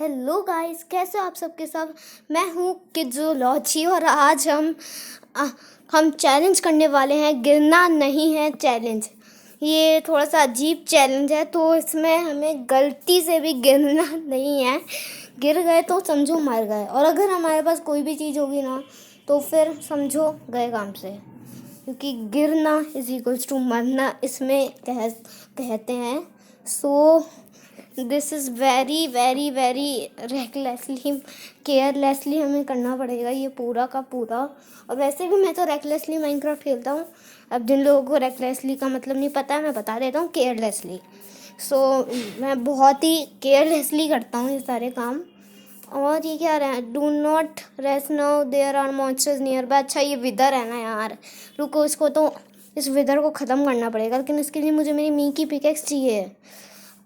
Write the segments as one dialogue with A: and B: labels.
A: Hello guys, कैसे हो आप सबके सब। मैं हूँ किड्जोलॉजी और आज हम चैलेंज करने वाले हैं। गिरना नहीं है चैलेंज। ये थोड़ा सा अजीब चैलेंज है, तो इसमें हमें गलती से भी गिरना नहीं है। गिर गए तो समझो मर गए, और अगर हमारे पास कोई भी चीज़ होगी ना तो फिर समझो गए काम से, क्योंकि गिरना इज इक्वल्स टू मरना इसमें कहते हैं। So this is very very very recklessly carelessly हमें करना पड़ेगा ये पूरा का पूरा। और वैसे भी मैं तो रेकलेसली माइनक्राफ्ट खेलता हूँ। अब जिन लोगों को रेकलेसली का मतलब नहीं पता है, मैं बता देता हूँ केयरलेसली। मैं बहुत ही केयरलेसली करता हूँ ये सारे काम। और ये क्या रहा है, do not rest now, there are monsters nearby. अच्छा ये विदर है ना यार, रुको इसको तो इस विदर को ख़त्म करना पड़ेगा, लेकिन इसके लिए मुझे मेरी मी की पिकेक्स चाहिए।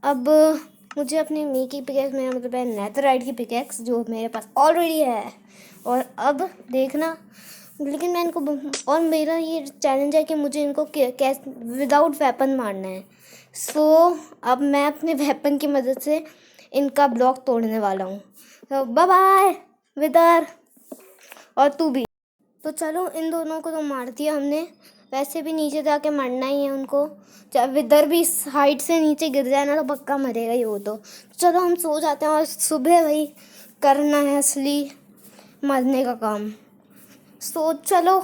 A: अब मुझे अपनी मी की पिकेक्स, मेरा मतलब है नेथरराइट की पिकेक्स, जो मेरे पास ऑलरेडी है। और अब देखना, लेकिन मैं इनको, और मेरा ये चैलेंज है कि मुझे इनको कैसे विदाउट वेपन मारना है। अब मैं अपने वेपन की मदद से इनका ब्लॉक तोड़ने वाला हूँ। तो बाय बाय विदर, और तू भी। तो चलो, इन दोनों को तो मार दिया हमने। वैसे भी नीचे जाके मरना ही है उनको। चाहे विदर भी इस हाइट से नीचे गिर जाए ना तो पक्का मरेगा ही वो तो। चलो हम सो जाते हैं, और सुबह वही करना है असली मरने का काम। चलो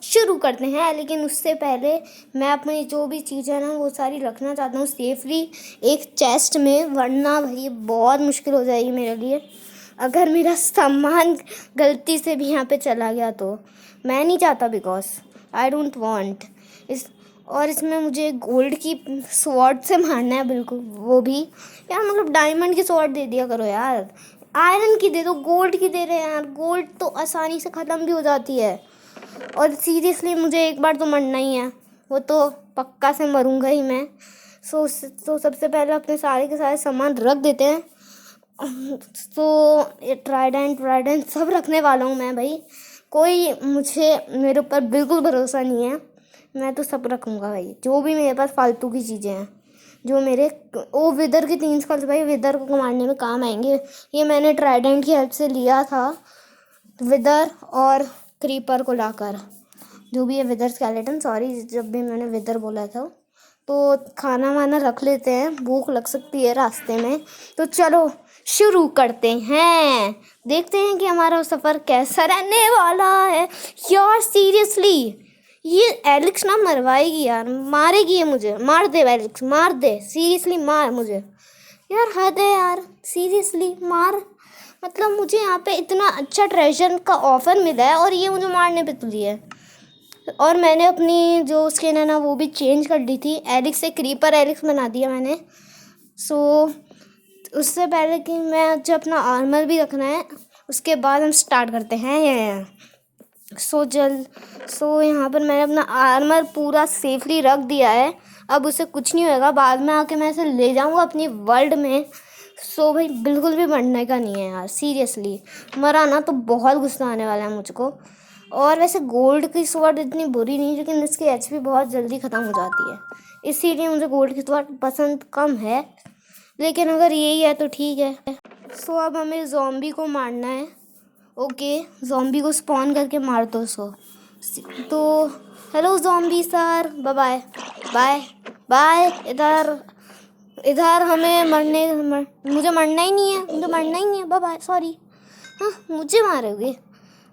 A: शुरू करते हैं, लेकिन उससे पहले मैं अपनी जो भी चीज़ें हैं ना वो सारी रखना चाहता हूँ सेफली एक चेस्ट में, वरना भाई बहुत मुश्किल हो जाएगी मेरे लिए। अगर मेरा सामान गलती से भी यहाँ पे चला गया तो मैं नहीं चाहता, बिकॉज आई डोंट वांट इसमें मुझे गोल्ड की स्वॉर्ड से मारना है बिल्कुल, वो भी यार, मतलब डायमंड की स्वॉर्ड दे दिया करो यार, आयरन की दे दो, गोल्ड की दे रहे हैं यार। गोल्ड तो आसानी से ख़त्म भी हो जाती है। और सीरियसली मुझे एक बार तो मरना ही है, वो तो पक्का से मरूंगा ही मैं। तो सबसे पहले अपने सारे के सारे सामान रख देते हैं। ये ट्राइडेंट सब रखने वाला हूँ मैं भाई। मेरे ऊपर बिल्कुल भरोसा नहीं है। मैं तो सब रखूँगा भाई, जो भी मेरे पास फालतू की चीज़ें हैं, जो मेरे वो विदर के 3 स्कल्स भाई विदर को मारने में काम आएंगे। ये मैंने ट्राइडेंट की हेल्प से लिया था, विदर और क्रीपर को लाकर। जो भी है विदर स्केलेटन, सॉरी जब भी मैंने विदर बोला था। तो खाना वाना रख लेते हैं, भूख लग सकती है रास्ते में। तो चलो शुरू करते हैं, देखते हैं कि हमारा सफ़र कैसा रहने वाला है। यार सीरियसली ये एलेक्स ना मरवाएगी यार, मारेगी ये मुझे। मार दे एलेक्स, मार दे, सीरियसली मार मुझे यार, हद है यार, सीरियसली मार। मतलब मुझे यहाँ पे इतना अच्छा ट्रेजर का ऑफर मिला है और ये मुझे मारने पे तुली है। और मैंने अपनी जो स्किन है ना वो भी चेंज कर दी थी, एलेक्स से क्रीपर एलेक्स बना दिया मैंने। उससे पहले कि मैं जो अपना आर्मर भी रखना है, उसके बाद हम स्टार्ट करते हैं। यहाँ पर मैंने अपना आर्मर पूरा सेफली रख दिया है। अब उसे कुछ नहीं होगा, बाद में आके मैं इसे ले जाऊँगा अपनी वर्ल्ड में। भाई बिल्कुल भी मरने का नहीं है यार, सीरियसली मरा ना तो बहुत गुस्सा आने वाला है मुझको। और वैसे गोल्ड की स्वॉर्ड इतनी बुरी नहीं, लेकिन इसकी एचपी बहुत जल्दी ख़त्म हो जाती है, इसीलिए मुझे गोल्ड की स्वॉर्ड पसंद कम है। लेकिन अगर यही है तो ठीक है। अब हमें ज़ॉम्बी को मारना है। ओके, ज़ॉम्बी को स्पॉन करके मार दो। तो hello zombie sir, bye bye bye bye. इधर मुझे मरना ही नहीं है, बाय बाय, सॉरी। हाँ, मुझे मारोगे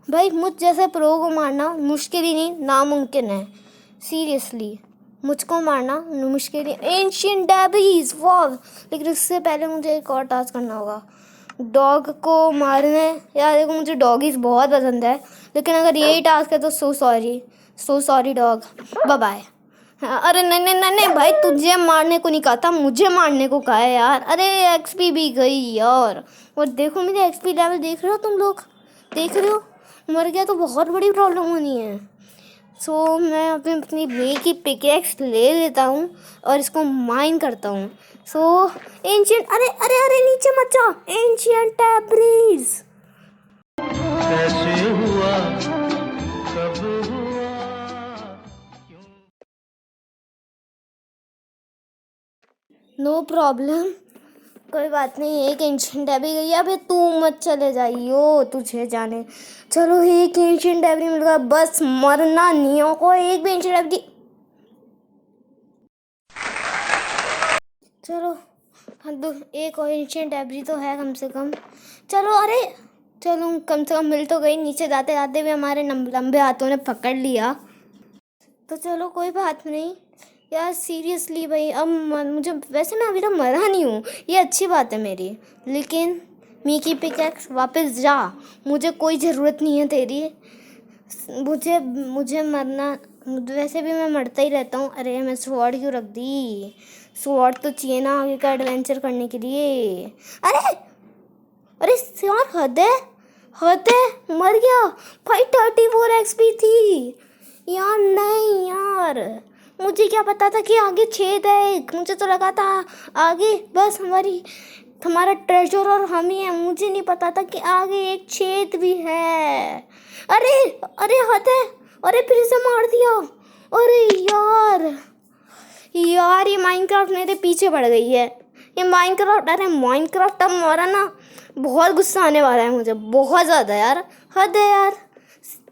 A: भाई, मुझ जैसे प्रो को मारना मुश्किल ही नहीं, नामुमकिन है। सीरियसली मुझको मारना मुश्किल ही। एंशिएंट डेब्रीज, वाह। लेकिन उससे पहले मुझे एक और टास्क करना होगा, डॉग को मारना है यार। देखो मुझे डॉगीज बहुत पसंद है, लेकिन अगर यही टास्क है तो so sorry dog, bye bye. अरे नहीं नहीं नहीं नहीं भाई, तुझे मारने को नहीं कहा था, मुझे मारने को कहा है यार। अरे एक्सपी भी गई यार। और देखो मेरे एक्सपी लेवल देख रहे हो तुम लोग, देख रहे हो, मर गया तो बहुत बड़ी प्रॉब्लम होनी है। मैं अपनी वे की पिकेक्स ले लेता हूँ और इसको माइन करता हूँ। एंशिएंट, अरे अरे अरे नीचे मत जाओ, एंशिएंट डेब्रीज। कैसे हुआ, कब हुआ, नो प्रॉब्लम, कोई बात नहीं, एक एंशिएंट डेब्री गई है। अबे तू मत चले जाइयो, तुझे जाने। चलो एक एंशिएंट डेब्री मिल गया, बस मरना नहीं हो को। एक भी एंशिएंट डेब्री। चलो एक और एंशिएंट डेब्री तो है कम से कम। चलो अरे चलो कम से कम मिल तो गई। नीचे जाते जाते भी हमारे लंबे हाथों ने पकड़ लिया। तो चलो कोई बात नहीं यार, सीरियसली भाई। अब मुझे वैसे मैं अभी तक मरा नहीं हूँ, ये अच्छी बात है मेरी। लेकिन मीकी पिकैक्स वापस जा, मुझे कोई ज़रूरत नहीं है तेरी। मुझे मरना, वैसे भी मैं मरता ही रहता हूँ। अरे मैं स्वॉर्ड क्यों रख दी? स्वॉर्ड तो चाहिए ना आगे का एडवेंचर करने के लिए। अरे अरे यार हद है, मर गया भाई। 34 एक्सपी थी यार। नहीं यार, मुझे क्या पता था कि आगे छेद है। मुझे तो लगा था आगे बस हमारा ट्रेजर और हम ही है। मुझे नहीं पता था कि आगे एक छेद भी है। अरे अरे हद है। अरे फिर से मार दिया। अरे यार ये माइनक्राफ्ट मेरे पीछे पड़ गई है। ये माइनक्राफ्ट, अरे माइनक्राफ्ट अब मारा ना, बहुत गुस्सा आने वाला है मुझे, बहुत ज़्यादा यार। हद है यार,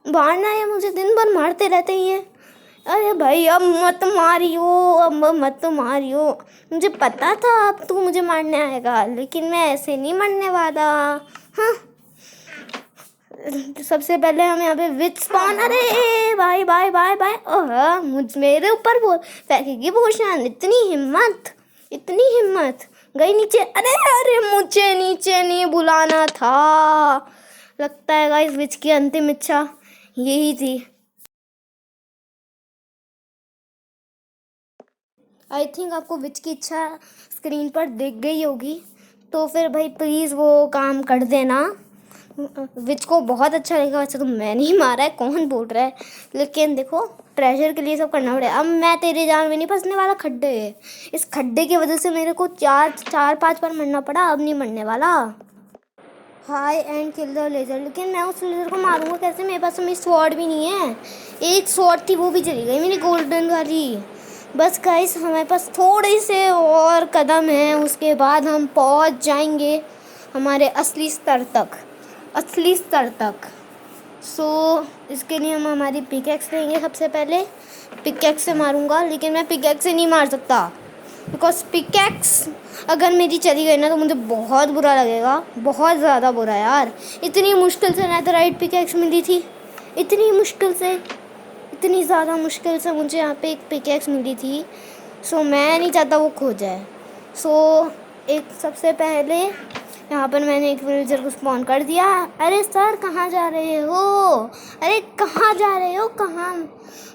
A: मारना है मुझे, दिन भर मारते रहते ही है। अरे भाई अब मत मारियो, अब मत मारियो। मुझे पता था अब तू मुझे मारने आएगा, लेकिन मैं ऐसे नहीं मरने वाला। हाँ, सबसे पहले हम यहाँ पे विच स्पॉन। अरे भाई बाय बाय बाय। ओह मेरे ऊपर वो फेंकेगी पोशन। इतनी हिम्मत गई नीचे। अरे मुझे नीचे नहीं बुलाना था। लगता है गाइस विच की अंतिम इच्छा यही थी। आई थिंक आपको विच की इच्छा स्क्रीन पर दिख गई होगी। तो फिर भाई प्लीज़ वो काम कर देना। विच को बहुत अच्छा लगेगा। वैसे तो मैं नहीं मारा है, कौन बोल रहा है, लेकिन देखो ट्रेजर के लिए सब करना पड़ेगा। अब मैं तेरे जाल में नहीं फंसने वाला। खड्डे है, इस खड्डे की वजह से मेरे को 4-5 बार मरना पड़ा। अब नहीं मरने वाला। Hi and kill the laser. लेकिन मैं उस लेजर को मारूंगा कैसे? मेरे पास तो मेरी स्वॉर्ड भी नहीं है। एक स्वॉर्ड थी वो भी चली गई मेरी, गोल्डन वाली। बस गाइस हमारे पास थोड़े से और कदम हैं, उसके बाद हम पहुंच जाएंगे हमारे असली स्तर तक। सो इसके लिए हम हमारी पिकैक्स लेंगे। सबसे पहले पिकैक्स से मारूंगा, लेकिन मैं पिकैक्स से नहीं मार सकता, बिकॉज पिकैक्स अगर मेरी चली गई ना तो मुझे बहुत बुरा लगेगा, बहुत ज़्यादा बुरा यार। इतनी मुश्किल से नेथरराइट पिकैक्स मिली थी, इतनी ज़्यादा मुश्किल से मुझे यहाँ पे एक पिकैक्स मिली थी। सो मैं नहीं चाहता वो खो जाए। सो एक सबसे पहले यहाँ पर मैंने एक विलेजर को स्पॉन कर दिया। अरे सर कहाँ जा रहे हो? कहाँ?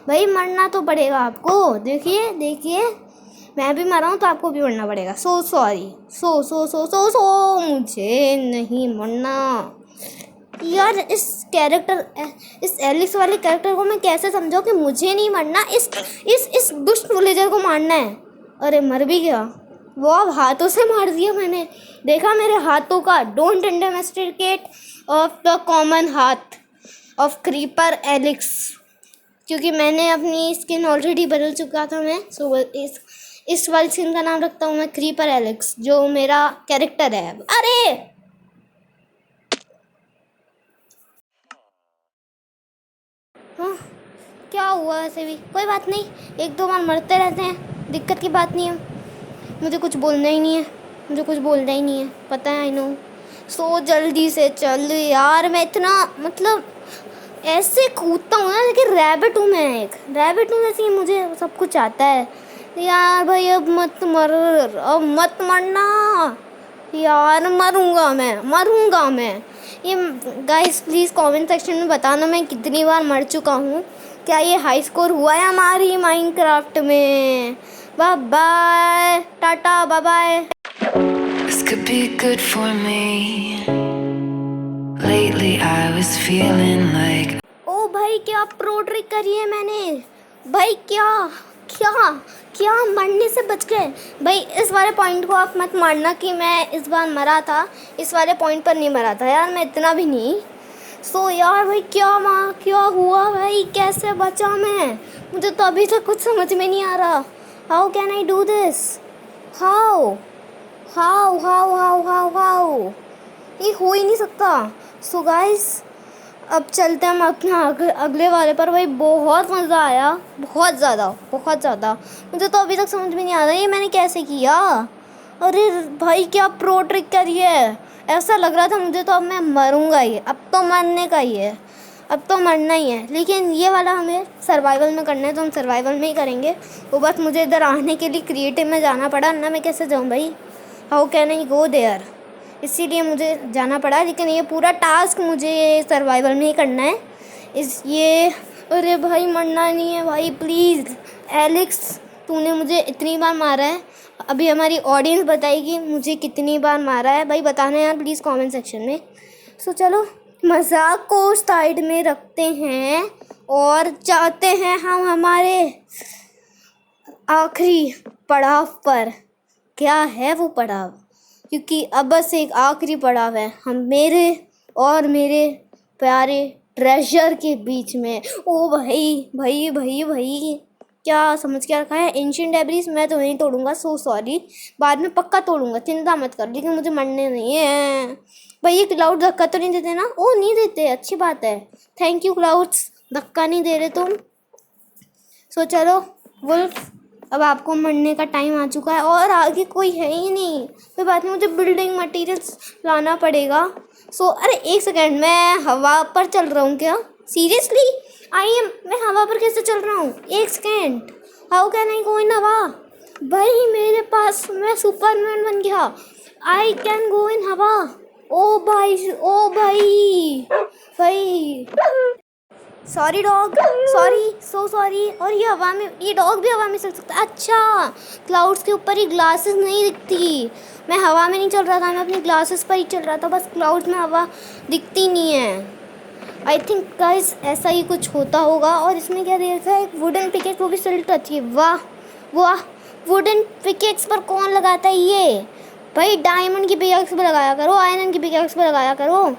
A: भाई मरना तो पड़ेगा आपको। देखिए मैं भी मरा हूँ तो आपको भी मरना पड़ेगा। So sorry. सो मुझे नहीं मरना यार। इस एलिक्स वाले कैरेक्टर को मैं कैसे समझाऊं कि मुझे नहीं मरना, इस दुष्ट विलेजर को मारना है। अरे मर भी गया वो। अब हाथों से मार दिया मैंने, देखा मेरे हाथों का। Don't underestimate of the common हाथ ऑफ क्रीपर एलिक्स, क्योंकि मैंने अपनी स्किन ऑलरेडी बदल चुका था मैं। सो इस वाली स्किन का नाम रखता हूँ मैं क्रीपर एलिक्स, जो मेरा कैरेक्टर है। अरे हाँ, क्या हुआ? ऐसे भी कोई बात नहीं, 1-2 बार मरते रहते हैं, दिक्कत की बात नहीं है। मुझे कुछ बोलना ही नहीं है, पता है। I know. सो जल्दी से चल यार। मैं इतना मतलब ऐसे कूदता हूँ ना, लेकिन रैबिट हूँ मैं, एक रैबिट हूँ जैसे। मुझे सब कुछ आता है यार। भाई अब मत मरना यार। मरूंगा मैं। ये गाइस प्लीज़ कमेंट सेक्शन में बताना मैं कितनी बार मर चुका हूँ। क्या ये हाई स्कोर हुआ है हमारी माइनक्राफ्ट में? Bye bye, tata, bye bye.
B: This could be good for me. Lately I was feeling like
A: ओ भाई क्या प्रो ट्रिक करी है मैंने भाई। क्या मरने से बच गए भाई। इस वाले पॉइंट को आप मत मारना कि मैं इस बार मरा था। इस वाले पॉइंट पर नहीं मरा था यार, मैं इतना भी नहीं। सो यार भाई क्या हुआ भाई? कैसे बचा मैं? मुझे तो अभी तक कुछ समझ में नहीं आ रहा। How can I do this? How how how how how how, ये हो ही नहीं सकता। सो गाइस, अब चलते हैं हम अपने अगले वाले पर। भाई बहुत मज़ा आया, बहुत ज़्यादा बहुत ज़्यादा। मुझे तो अभी तक समझ में नहीं आ रहा ये मैंने कैसे किया। अरे भाई क्या प्रो ट्रिक करी है, ऐसा लग रहा था मुझे तो अब मैं मरूंगा ही, अब तो मरने का ही है, अब तो मरना ही है। लेकिन ये वाला हमें सर्वाइवल में करना है तो हम सर्वाइवल में ही करेंगे। वो बस मुझे इधर आने के लिए क्रिएटिव में जाना पड़ा ना, मैं कैसे जाऊँ भाई, how can I go there, इसीलिए मुझे जाना पड़ा। लेकिन ये पूरा टास्क मुझे सर्वाइवल में ही करना है ये। अरे भाई मरना नहीं है भाई प्लीज़। एलेक्स तूने मुझे इतनी बार मारा है, अभी हमारी ऑडियंस बताएगी मुझे कितनी बार मारा है। भाई बताना यार प्लीज़ कमेंट सेक्शन में। सो चलो मजाक को साइड में रखते हैं और जाते हैं हम हमारे आखिरी पड़ाव पर। क्या है वो पड़ाव, क्योंकि अब बस एक आखिरी पड़ाव है हम मेरे और मेरे प्यारे ट्रेजर के बीच में। ओ भाई भाई भाई भाई, क्या समझ के रखा है एंशिएंट डेब्रिस, मैं तो नहीं तोड़ूंगा, सो सॉरी, बाद में पक्का तोड़ूंगा, चिंता मत कर, लेकिन मुझे मरने नहीं है। भाई ये क्लाउड धक्का तो नहीं देते ना? ओ नहीं देते, अच्छी बात है, थैंक यू क्लाउड्स, धक्का नहीं दे रहे तुम। सो चलो वुल्फ, अब आपको मरने का टाइम आ चुका है और आगे कोई है ही नहीं, कोई बात नहीं, मुझे बिल्डिंग मटेरियल्स लाना पड़ेगा। अरे एक सेकेंड, मैं हवा पर चल रहा हूँ क्या? सीरियसली मैं हवा पर कैसे चल रहा हूँ? एक सेकेंड, हाउ कैन आई गो इन हवा? भाई मेरे पास, मैं सुपरमैन बन गया, आई कैन गो इन हवा। ओ भाई ओ भाई भाई, sorry dog, sorry so sorry. और ये हवा में, ये डॉग भी हवा में चल सकता है? अच्छा, क्लाउड्स के ऊपर ही ग्लासेस नहीं दिखती, मैं हवा में नहीं चल रहा था, मैं अपनी ग्लासेस पर ही चल रहा था, बस क्लाउड्स में हवा दिखती नहीं है। आई थिंक गाइस ऐसा ही कुछ होता होगा। और इसमें क्या देखा है, एक वुडन पिकेक्स, वो भी सिल्ट अच्छी है, वाह वाह। वुडन पिकेक्स पर कौन लगाता है ये? भाई डायमंड की पिकेक्स पर लगाया करो, आयरन की पिकेक्स पर लगाया करो,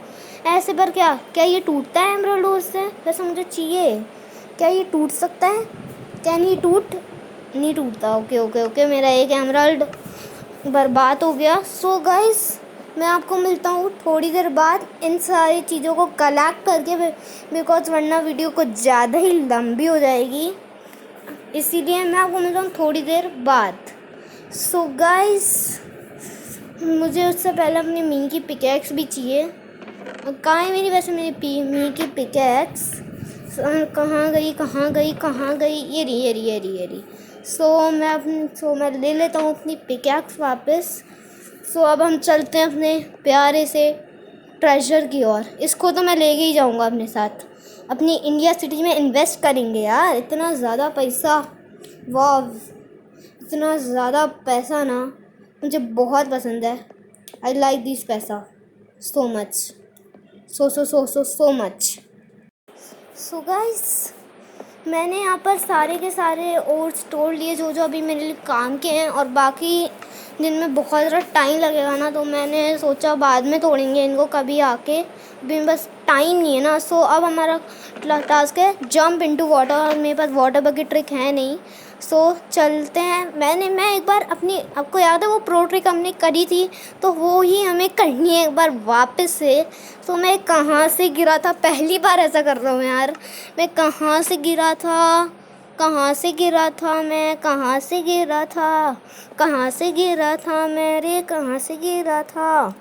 A: ऐसे पर क्या ये टूटता है एमराल्ड ओर से? वैसे मुझे चाहिए, क्या ये टूट सकता है? कैन ये टूट? नहीं टूटता, ओके ओके ओके, मेरा एक एमराल्ड बर्बाद हो गया। सो गाइस मैं आपको मिलता हूँ थोड़ी देर बाद इन सारी चीज़ों को कलेक्ट करके, बिकॉज वरना वीडियो को ज़्यादा ही लंबी हो जाएगी, इसीलिए मैं आपको मिलता हूँ थोड़ी देर बाद। सो गाइस मुझे उससे पहले अपनी मी की पिकेक्स भी चाहिए। कहाँ है मेरी, वैसे मेरी मी की पिकेक्स कहाँ गई कहाँ गई कहाँ गई? ये रही। मैं ले लेता हूँ अपनी पिकेक्स वापस। अब हम चलते हैं अपने प्यारे से ट्रेजर की ओर। इसको तो मैं लेके ही जाऊँगा अपने साथ, अपनी इंडिया सिटी में इन्वेस्ट करेंगे यार, इतना ज़्यादा पैसा, वाह इतना ज़्यादा पैसा ना मुझे बहुत पसंद है। आई लाइक दिस पैसा so much, so much. So guys मैंने यहाँ पर सारे के सारे ओट्स तोड़ लिए जो जो अभी मेरे लिए काम के हैं, और बाकी जिनमें बहुत ज़्यादा टाइम लगेगा ना, तो मैंने सोचा बाद में तोड़ेंगे इनको कभी आके, अभी बस टाइम नहीं है ना। अब हमारा टास्क है जंप इनटू वाटर, और मेरे पास वाटर बकेट ट्रिक है नहीं। चलते हैं। मैं एक बार अपनी, आपको याद है वो प्रो ट्रिक हमने करी थी, तो वो ही हमें करनी है एक बार वापस से। मैं कहाँ से गिरा था, पहली बार ऐसा कर रहा हूँ यार। मैं कहाँ से गिरा था मैं, कहाँ से गिरा था मेरे, कहाँ से गिरा था?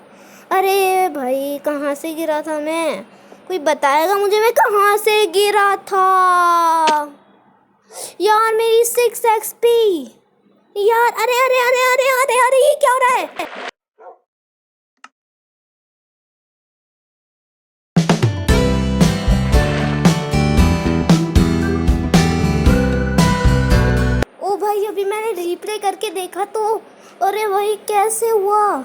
A: अरे भाई कहाँ से गिरा था मैं? कोई बताएगा मुझे मैं कहाँ से गिरा था? यार मेरी 6 XP यार, अरे अरे अरे अरे अरे अरे ये क्या हो रहा है? ओ भाई अभी मैंने रिप्ले करके देखा तो, अरे भाई कैसे हुआ?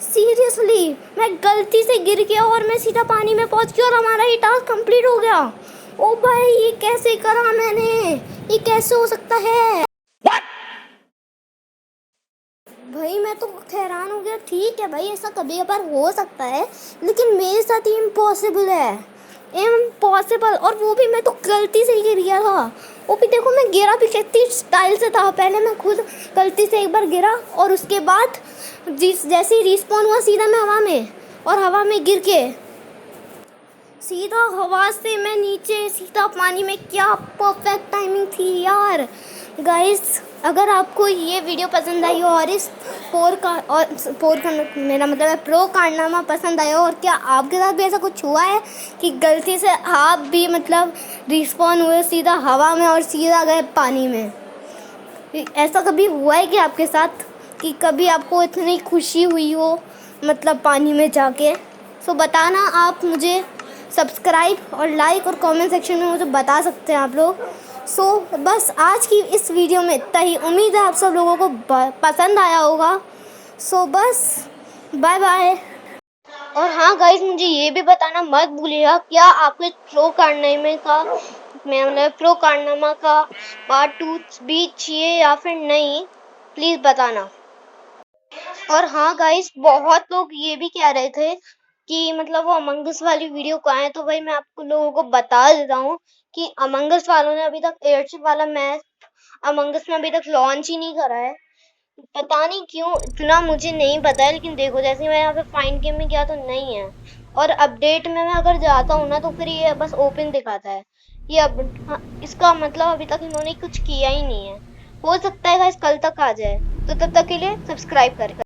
A: सीरियसली मैं गलती से गिर गया और मैं सीधा पानी में पहुंच गया और हमारा ये टास्क कंप्लीट हो गया। ओ भाई ये कैसे करा मैंने, ये कैसे हो सकता है? भाई मैं तो हैरान हो गया। ठीक है भाई ऐसा कभी कभार हो सकता है, लेकिन मेरे साथ ही इम्पॉसिबल है, इम्पॉसिबल, और वो भी मैं तो गलती से ही गिर गया था। वो भी देखो मैं गिरा भी कितनी स्टाइल से था। पहले मैं खुद गलती से एक बार गिरा और उसके बाद जैसे ही रिस्पॉन हुआ सीधा मैं हवा में, और हवा में गिर के सीधा हवा से मैं नीचे सीधा पानी में। क्या परफेक्ट टाइमिंग थी यार। गाइस अगर आपको ये वीडियो पसंद आई हो और इस पोर का मेरा मतलब है प्रो कारनामा पसंद आया हो, और क्या आपके साथ भी ऐसा कुछ हुआ है कि गलती से आप भी मतलब रिस्पॉन हुए सीधा हवा में और सीधा गए पानी में? ऐसा कभी हुआ है कि आपके साथ कि कभी आपको इतनी खुशी हुई हो मतलब पानी में जाके? सो बताना आप मुझे, सब्सक्राइब और लाइक और कमेंट सेक्शन में मुझे बता सकते हैं आप लोग। सो बस आज की इस वीडियो में इतना ही। उम्मीद है आप सब लोगों को पसंद आया होगा। सो बस बाय बाय। और हाँ गाइस, मुझे ये भी बताना मत भूलिएगा क्या आपको प्रो कारनामे का मतलब प्रो कारनामा का पार्ट 2 भी चाहिए या फिर नहीं, प्लीज़ बताना। और हाँ गाइस, बहुत लोग ये भी कह रहे थे कि मतलब वो अमंग अस वाली वीडियो कहाँ है, तो भाई मैं आपको लोगों को बता देता हूँ कि अमंग अस वालों ने अभी तक एयरशिप वाला मैप अमंग अस में अभी तक लॉन्च ही नहीं करा है। पता नहीं क्यों, इतना मुझे नहीं पता है, लेकिन देखो जैसे मैं यहाँ पे फाइंड गेम में गया तो नहीं है, और अपडेट में मैं अगर जाता हूँ ना तो फिर ये बस ओपन दिखाता है। ये अब हाँ, इसका मतलब अभी तक इन्होंने कुछ किया ही नहीं है। हो सकता है गाइस कल तक आ जाए, तो तब तक के लिए सब्सक्राइब कर